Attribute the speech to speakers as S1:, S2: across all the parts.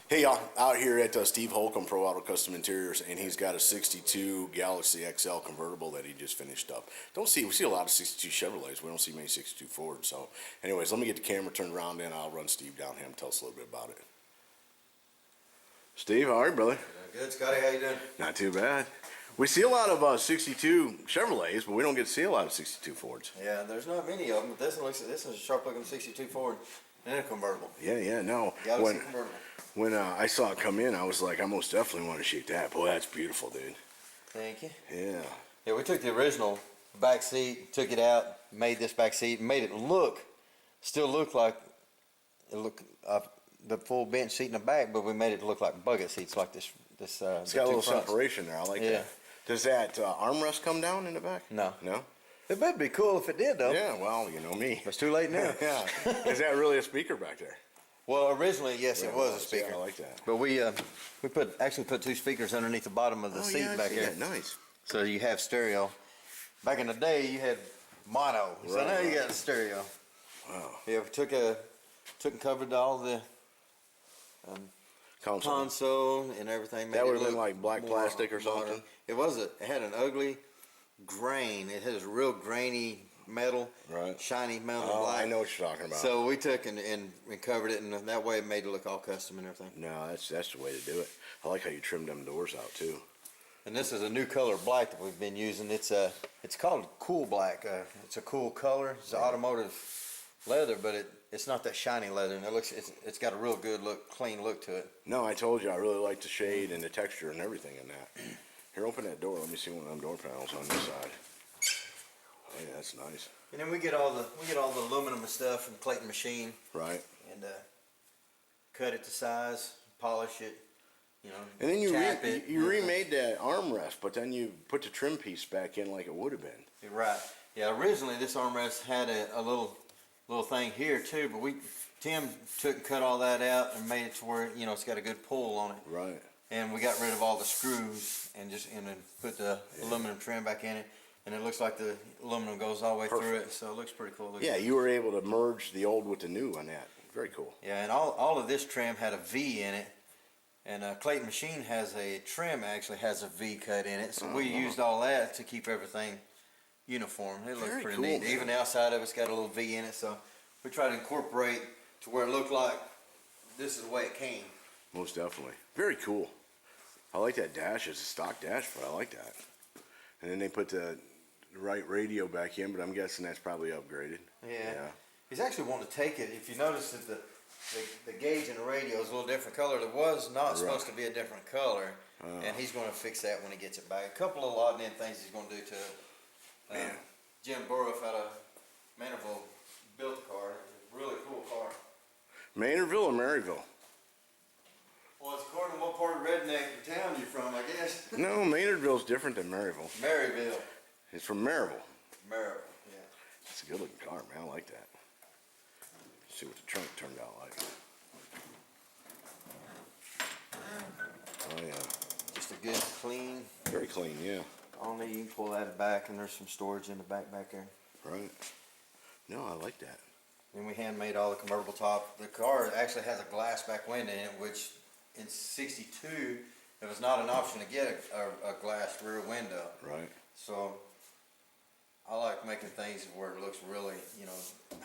S1: Hey y'all, out here at Steve Holcomb Pro Auto Custom Interiors, and he's got a 62 Galaxie XL convertible that he just finished up. We see a lot of 62 Chevrolets, we don't see many 62 Fords. So anyways, let me get the camera turned around and I'll run Steve down here and tell us a little bit about it. Steve, how are you, brother?
S2: Good, Scotty, how you doing?
S1: Not too bad. We see a lot of 62 Chevrolets, but we don't get to see a lot of 62 Fords.
S2: Yeah, there's not many of them, but this is a sharp looking 62 Ford and a convertible.
S1: Yeah, no.
S2: Galaxie convertible.
S1: When I saw it come in, I was like, I most definitely want to shoot that. Boy, that's beautiful, dude.
S2: Thank you.
S1: Yeah.
S2: Yeah, we took the original back seat, took it out, made this back seat, made it still look like the full bench seat in the back, but we made it look like bucket seats, like this.
S1: It's got a little separation there. I like that. Does that armrest come down in the back?
S2: No.
S1: No?
S2: It would be cool if it did, though.
S1: Yeah, well, you know me.
S2: It's too late now.
S1: Yeah. Is that really a speaker back there?
S2: Well, originally, yes,
S1: Yeah,
S2: it was a speaker.
S1: Yeah, I like that.
S2: But we actually put two speakers underneath the bottom of the seat back there.
S1: Nice.
S2: So you have stereo. Back in the day, you had mono. So now you got stereo.
S1: Wow.
S2: Yeah, we took and covered all the console and everything.
S1: That would have been like black plastic or something?
S2: It had an ugly grain. It has a real grainy metal, shiny metal.
S1: Oh, I know what you're talking about.
S2: So we took and covered it, and that way it made it look all custom and everything.
S1: No, that's the way to do it. I like how you trimmed them doors out too.
S2: And this is a new color black that we've been using. It's called cool black. It's a cool color. It's automotive leather, but it's not that shiny leather, and it's got a real good look, clean look to it.
S1: No, I told you I really like the shade and the texture and everything in that. Here, open that door. Let me see one of them door panels on this side. Oh, yeah, that's nice.
S2: And then we get all the aluminum and stuff from Clayton Machine.
S1: Right.
S2: And cut it to size, polish it, you know.
S1: And then you remade that armrest, but then you put the trim piece back in like it would have been.
S2: You're right. Yeah. Originally, this armrest had a little thing here too, but Tim took and cut all that out and made it to where it's got a good pull on it.
S1: Right.
S2: And we got rid of all the screws and then put the aluminum trim back in it. And it looks like the aluminum goes all the way through it, so it looks pretty cool.
S1: Yeah, you were able to merge the old with the new on that. Very cool.
S2: Yeah, and all of this trim had a V in it, and Clayton Machine has a trim actually has a V cut in it, so we used all that to keep everything uniform. It looks pretty neat. Even the outside of it's got a little V in it, so we try to incorporate to where it looked like this is the way it came.
S1: Most definitely. Very cool. I like that dash. It's a stock dash, but I like that. And then they put the right radio back in, but I'm guessing that's probably upgraded.
S2: Yeah. He's actually wanting to take it. If you notice that the gauge in the radio is a little different color. It was not supposed to be a different color, and he's going to fix that when he gets it back. A couple of odd end things he's going to do to it. Jim Burruff out of Manorville built the car. It's a really cool car.
S1: Manorville or Maryville?
S2: Well, it's according to what part of redneck town you're from, I guess.
S1: No, Maynardville's different than Maryville.
S2: Maryville.
S1: It's from Maryville.
S2: Maryville, yeah.
S1: It's a good looking car, man. I like that. Let's see what the trunk turned out like. Oh, yeah.
S2: Just a good, clean.
S1: Very clean, yeah.
S2: Only you can pull that back, and there's some storage in the back there. Right.
S1: No, I like that.
S2: And we handmade all the convertible top. The car actually has a glass back window in it, which in 62, it was not an option to get a glass rear window.
S1: Right.
S2: So I like making things where it looks really,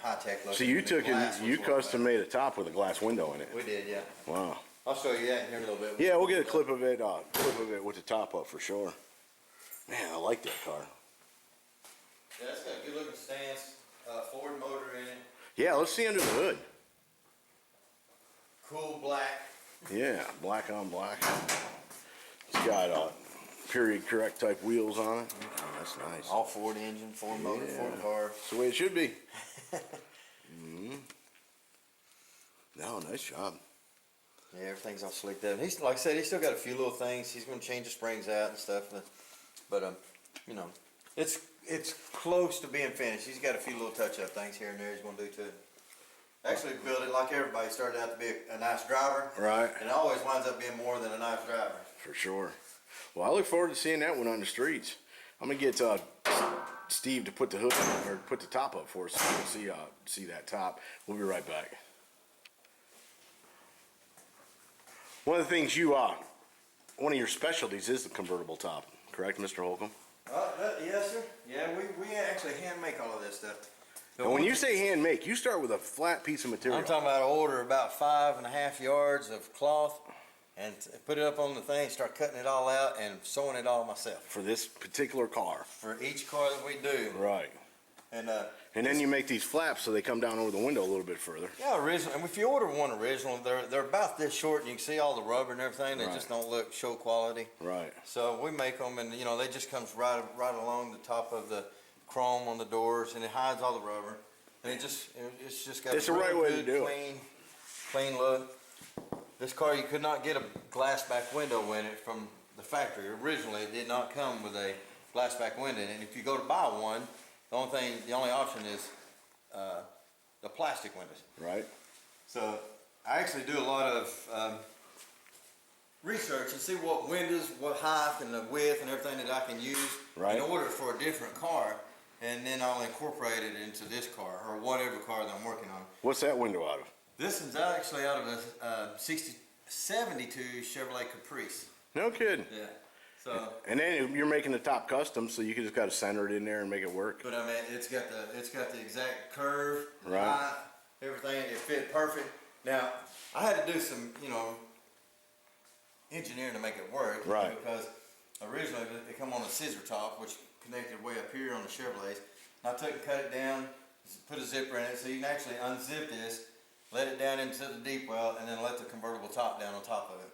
S2: high-tech looking.
S1: So you custom made a top with a glass window in it.
S2: We did, yeah.
S1: Wow.
S2: I'll show you that in here in a little bit.
S1: Yeah, we'll get a clip of it with the top up for sure. Man, I like that car.
S2: Yeah, it's got a good looking stance, Ford motor in it.
S1: Yeah, let's see under the hood.
S2: Cool black.
S1: Yeah, black on black. It's got period correct type wheels on it. Oh, that's nice.
S2: All Ford engine, Ford motor, Ford car.
S1: That's the way it should be. No, nice job.
S2: Yeah, everything's all slicked up. He's, like I said, he's still got a few little things. He's going to change the springs out and stuff. But it's close to being finished. He's got a few little touch-up things here and there he's going to do to it. Actually, built it like everybody. Started out to be a nice driver.
S1: Right.
S2: And it always winds up being more than a nice driver.
S1: For sure. Well, I look forward to seeing that one on the streets. I'm going to get Steve to put the hood or put the top up for us so we can see that top. We'll be right back. One of the things one of your specialties is the convertible top, correct, Mr. Holcomb?
S2: Yes, sir. Yeah, we actually hand make all of this stuff.
S1: And when you say hand make, you start with a flat piece of material.
S2: I'm talking about I order about 5.5 yards of cloth and put it up on the thing, start cutting it all out and sewing it all myself.
S1: For this particular car.
S2: For each car that we do.
S1: Right.
S2: And
S1: then you make these flaps so they come down over the window a little bit further.
S2: yeah, original. And if you order one original, they're about this short, and you can see all the rubber and everything. They just don't look show quality.
S1: Right.
S2: So we make them, and they just comes right along the top of the chrome on the doors, and it hides all the rubber. And it's just got
S1: It's the right way to do
S2: it. Clean look. This car, you could not get a glass back window in it from the factory. Originally, it did not come with a glass back window, and if you go to buy one, the only option is the plastic windows.
S1: Right.
S2: So I actually do a lot of research and see what windows, what height and the width and everything that I can use in order for a different car, and then I'll incorporate it into this car or whatever car that I'm working on.
S1: What's that window out of?
S2: This is actually out of a 72 Chevrolet Caprice.
S1: No kidding.
S2: Yeah. So.
S1: And then you're making the top custom, so you just got to center it in there and make it work.
S2: But I mean, it's got the exact curve,
S1: Right.
S2: height, everything. It fit perfect. Now, I had to do some, engineering to make it work.
S1: Right.
S2: Because originally it come on a scissor top, which connected way up here on the Chevrolets. And I took and cut it down, put a zipper in it, so you can actually unzip this, let it down into the deep well, and then let the convertible top down on top of it.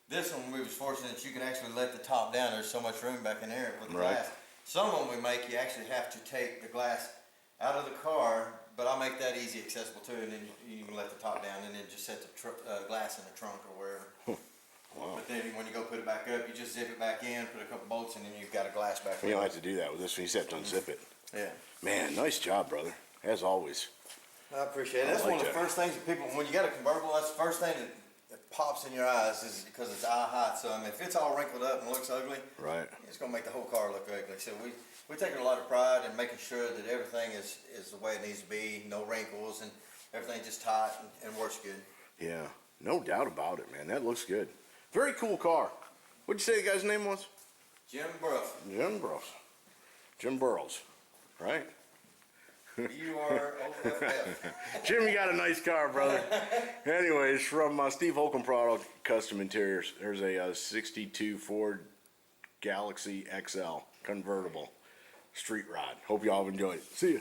S2: This one, we was fortunate that you can actually let the top down. There's so much room back in there with the glass. Some of them we make, you actually have to take the glass out of the car, but I make that easy accessible too, and then you can let the top down and then just set the glass in the trunk or wherever.
S1: Wow.
S2: But then when you go put it back up, you just zip it back in, put a couple bolts, and then you've got a glass back
S1: You don't have to do that with this one. You just have to unzip it.
S2: Yeah.
S1: Man, nice job, brother. As always.
S2: I appreciate it. That's one of the first things that people, when you got a convertible, that's the first thing that pops in your eyes is because it's eye hot. So I mean, if it's all wrinkled up and looks ugly,
S1: Right.
S2: it's gonna make the whole car look ugly. So we take a lot of pride in making sure that everything is the way it needs to be, no wrinkles, and everything just tight and works good.
S1: Yeah, no doubt about it, man. That looks good. Very cool car. What'd you say the guy's name was?
S2: Jim Bruff.
S1: Jim Burrows. Jim Burrows, right?
S2: BUROFF.
S1: Jim, you got a nice car, brother. Anyways, from Steve Holcomb Product Custom Interiors, there's a 62 Ford Galaxie XL convertible street ride. Hope y'all have enjoyed it. See ya.